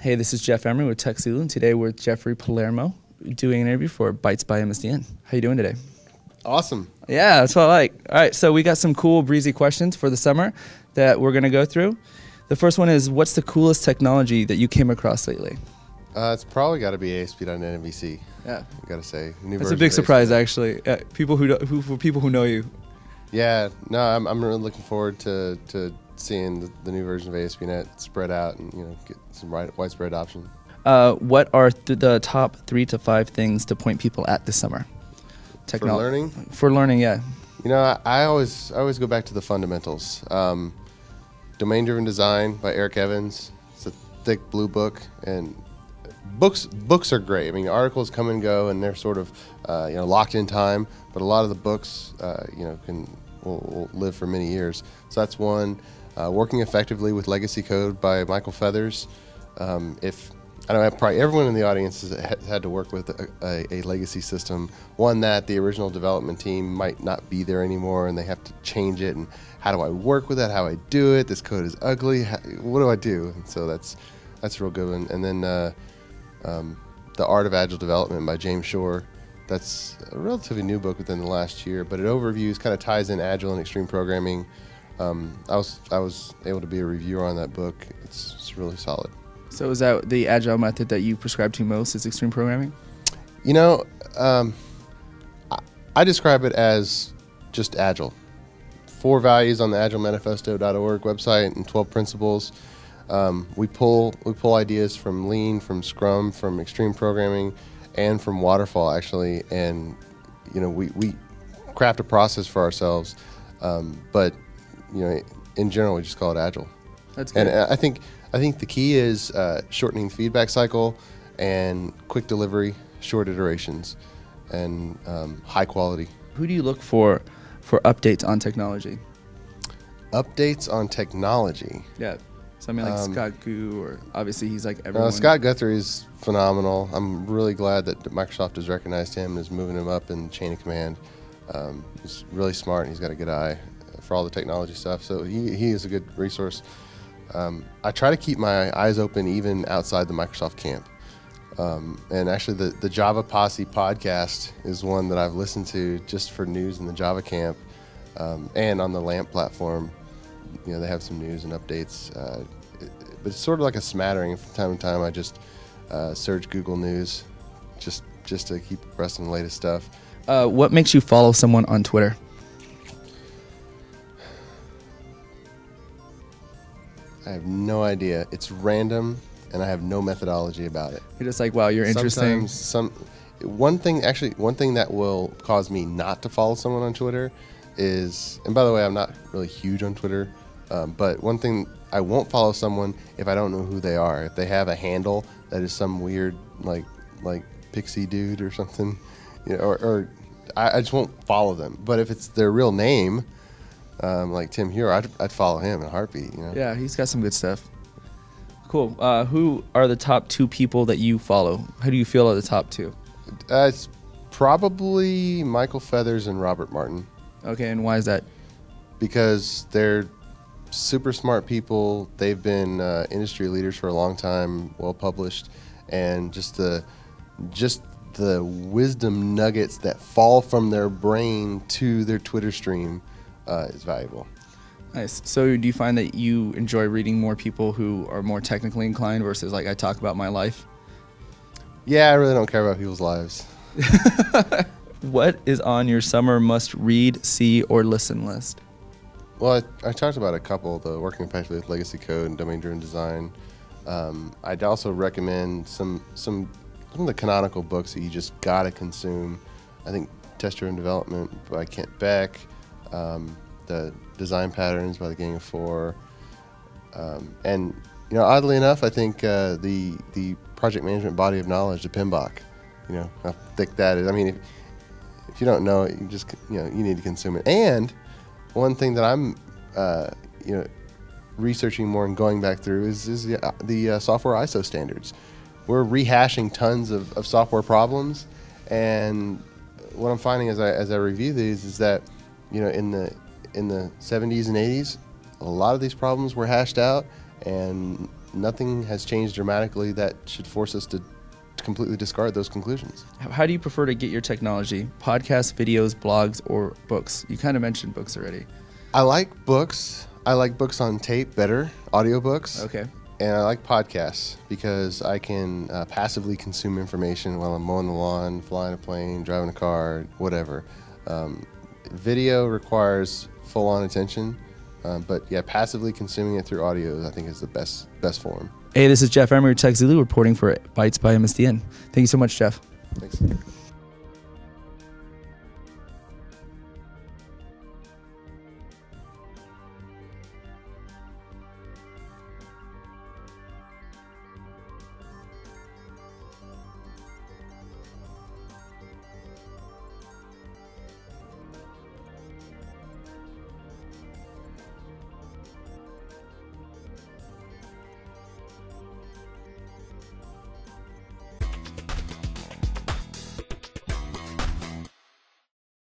Hey, this is Jeff Emery with TechZulu, and today we're with Jeffrey Palermo doing an interview for Bytes by MSDN. How you doing today? Awesome. Yeah, that's what I like. All right, so we got some cool, breezy questions for the summer that we're going to go through. The first one is, what's the coolest technology that you came across lately? It's probably got to be ASP.NET MVC. Yeah, I got to say, that's a big surprise, actually. People for people who know you. Yeah, no, I'm really looking forward to seeing the new version of ASP.NET spread out and get some widespread adoption. What are the top 3 to 5 things to point people at this summer? For learning? For learning, yeah. I always go back to the fundamentals. Domain-driven design by Eric Evans. It's a thick blue book, and books are great. I mean, articles come and go, and they're sort of locked in time. But a lot of the books will live for many years. So that's one. Working effectively with legacy code by Michael Feathers. I know probably everyone in the audience has had to work with a legacy system, one that the original development team might not be there anymore, and they have to change it. And how do I work with that? How do I do it? This code is ugly. What do I do? And so that's a real good one. And then The Art of Agile Development by James Shore. That's a relatively new book within the last year, but it overviews, kind of ties in Agile and extreme programming. I was able to be a reviewer on that book. It's really solid. So is that the Agile method that you prescribe to most, is extreme programming? I describe it as just Agile. 4 values on the agilemanifesto.org website and 12 principles. We pull ideas from Lean, from Scrum, from extreme programming, and from Waterfall, actually, and we craft a process for ourselves. But in general, we just call it Agile. That's good. And I think the key is shortening the feedback cycle and quick delivery, short iterations, and high quality. Who do you look for updates on technology? Updates on technology? Yeah. Something like Scott Gu, or obviously he's like everyone. Scott Guthrie is phenomenal. I'm really glad that Microsoft has recognized him and is moving him up in the chain of command. He's really smart, and he's got a good eye for all the technology stuff. So he is a good resource. I try to keep my eyes open even outside the Microsoft camp. And actually the Java Posse podcast is one that I've listened to just for news in the Java camp. And on the LAMP platform, they have some news and updates. But it's sort of like a smattering. From time to time, I just search Google News just to keep abreast of the latest stuff. What makes you follow someone on Twitter? I have no idea. It's random, and I have no methodology about it. You're just like, wow, you're interesting. One thing that will cause me not to follow someone on Twitter is, and by the way, I'm not really huge on Twitter, but one thing, I won't follow someone if I don't know who they are. If they have a handle that is some weird like pixie dude or something, or I just won't follow them. But if it's their real name, like Tim Hero, I'd follow him in a heartbeat. Yeah, he's got some good stuff. Cool. Who are the top 2 people that you follow? How do you feel are the top 2? It's probably Michael Feathers and Robert Martin. Okay, and why is that? Because they're super smart people. They've been industry leaders for a long time, well published, and just the wisdom nuggets that fall from their brain to their Twitter stream is valuable. Nice. So do you find that you enjoy reading more people who are more technically inclined versus like I talk about my life? Yeah, I really don't care about people's lives. What is on your summer must-read, see, or listen list? Well, I talked about a couple, the Working Effectively with Legacy Code and Domain-Driven Design. I'd also recommend some of the canonical books that you just got to consume. I think Test-Driven Development by Kent Beck, the Design Patterns by the Gang of Four, and oddly enough, I think the Project Management Body of Knowledge, the PMBOK. How thick that is. I mean, if you don't know it, you just you need to consume it. And one thing that I'm researching more and going back through is the software ISO standards. We're rehashing tons of software problems, and what I'm finding as I review these is that in the 70s and 80s, a lot of these problems were hashed out, and nothing has changed dramatically that should force us to completely discard those conclusions. How do you prefer to get your technology? Podcasts, videos, blogs, or books? You kind of mentioned books already. I like books. I like books on tape better, audiobooks. Okay. And I like podcasts because I can passively consume information while I'm mowing the lawn, flying a plane, driving a car, whatever. Video requires full-on attention, but yeah, passively consuming it through audio, I think, is the best form. Hey, this is Jeff Emery, TechZulu, reporting for Bytes by MSDN. Thank you so much, Jeff. Thanks.